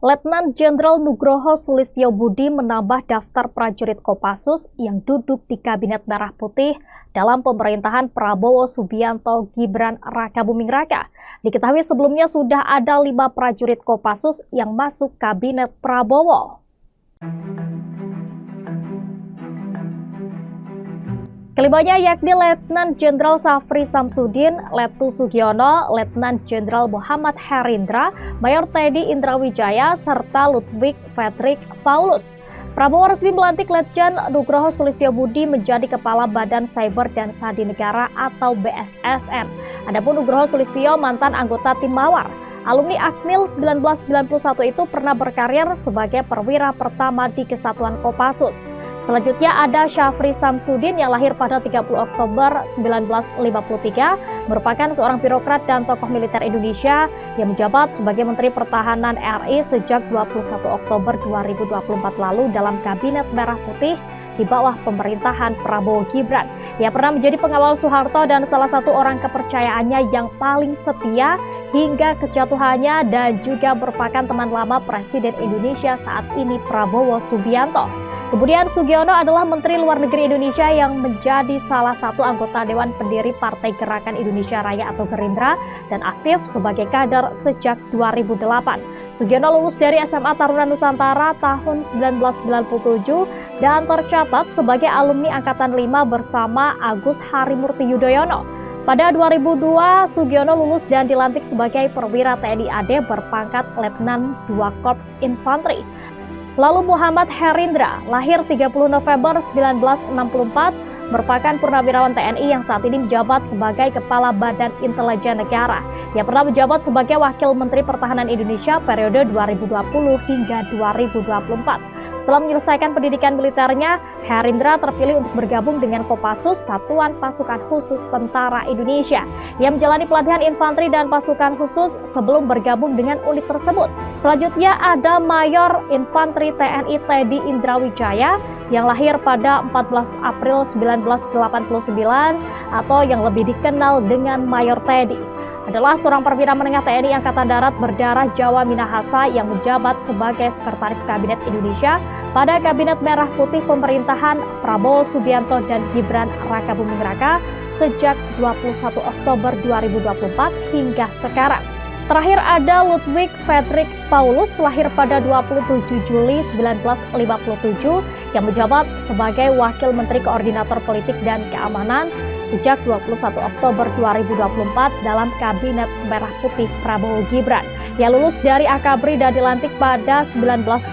Letnan Jenderal Nugroho Sulistyobudi menambah daftar prajurit Kopassus yang duduk di Kabinet Merah Putih dalam pemerintahan Prabowo Subianto Gibran Rakabuming Raka. Diketahui sebelumnya sudah ada 5 prajurit Kopassus yang masuk Kabinet Prabowo. Kelimanya yakni Letnan Jenderal Safri Samsudin, Letu Sugiono, Letnan Jenderal Muhammad Herindra, Mayor Teddy Indrawijaya, serta Ludwig Fredrik Paulus. Prabowo resmi melantik Letjen Nugroho Sulistyobudi menjadi Kepala Badan Cyber dan Sandi Negara atau BSSN. Adapun Nugroho Sulistyo mantan anggota tim Mawar. Alumni Akmil 1991 itu pernah berkarir sebagai perwira pertama di Kesatuan Kopassus. Selanjutnya ada Syafri Samsudin yang lahir pada 30 Oktober 1953, merupakan seorang birokrat dan tokoh militer Indonesia yang menjabat sebagai Menteri Pertahanan RI sejak 21 Oktober 2024 lalu dalam Kabinet Merah Putih di bawah pemerintahan Prabowo Gibran. Ia pernah menjadi pengawal Soeharto dan salah satu orang kepercayaannya yang paling setia hingga kejatuhannya dan juga merupakan teman lama Presiden Indonesia saat ini Prabowo Subianto. Kemudian Sugiono adalah Menteri Luar Negeri Indonesia yang menjadi salah satu anggota Dewan Pendiri Partai Gerakan Indonesia Raya atau Gerindra dan aktif sebagai kader sejak 2008. Sugiono lulus dari SMA Taruna Nusantara tahun 1997 dan tercatat sebagai alumni Angkatan 5 bersama Agus Harimurti Yudhoyono. Pada 2002, Sugiono lulus dan dilantik sebagai perwira TNI AD berpangkat Letnan 2 Korps Infanteri. Lalu Muhammad Herindra, lahir 30 November 1964, merupakan purnawirawan TNI yang saat ini menjabat sebagai Kepala Badan Intelijen Negara. Ia pernah menjabat sebagai Wakil Menteri Pertahanan Indonesia periode 2020 hingga 2024. Setelah menyelesaikan pendidikan militernya, Herindra terpilih untuk bergabung dengan Kopassus, Satuan Pasukan Khusus Tentara Indonesia. Ia menjalani pelatihan infanteri dan pasukan khusus sebelum bergabung dengan unit tersebut. Selanjutnya ada Mayor Infanteri TNI Teddy Indrawijaya yang lahir pada 14 April 1989 atau yang lebih dikenal dengan Mayor Teddy. Adalah seorang perwira menengah TNI Angkatan Darat berdarah Jawa Minahasa yang menjabat sebagai Sekretaris Kabinet Indonesia pada Kabinet Merah Putih pemerintahan Prabowo Subianto dan Gibran Rakabuming Raka sejak 21 Oktober 2024 hingga sekarang. Terakhir ada Ludwig Fredrik Paulus lahir pada 27 Juli 1957 yang menjabat sebagai Wakil Menteri Koordinator Politik dan Keamanan sejak 21 Oktober 2024 dalam Kabinet Merah Putih Prabowo Gibran. Ia lulus dari Akabri dan dilantik pada 1981.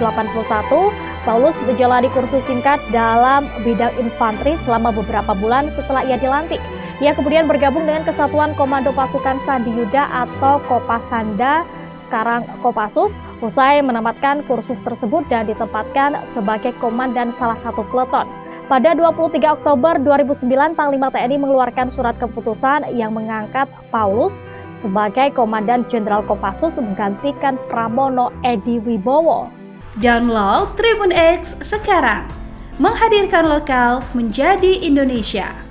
Paulus menjalani kursus singkat dalam bidang infanteri selama beberapa bulan setelah ia dilantik. Ia kemudian bergabung dengan Kesatuan Komando Pasukan Sandi Yuda atau Kopasanda, sekarang Kopassus, usai menamatkan kursus tersebut dan ditempatkan sebagai komandan salah satu peleton. Pada 23 Oktober 2009, Panglima TNI mengeluarkan surat keputusan yang mengangkat Paulus sebagai Komandan Jenderal Kopassus menggantikan Pramono Edi Wibowo. Download Tribun X sekarang, menghadirkan lokal menjadi Indonesia.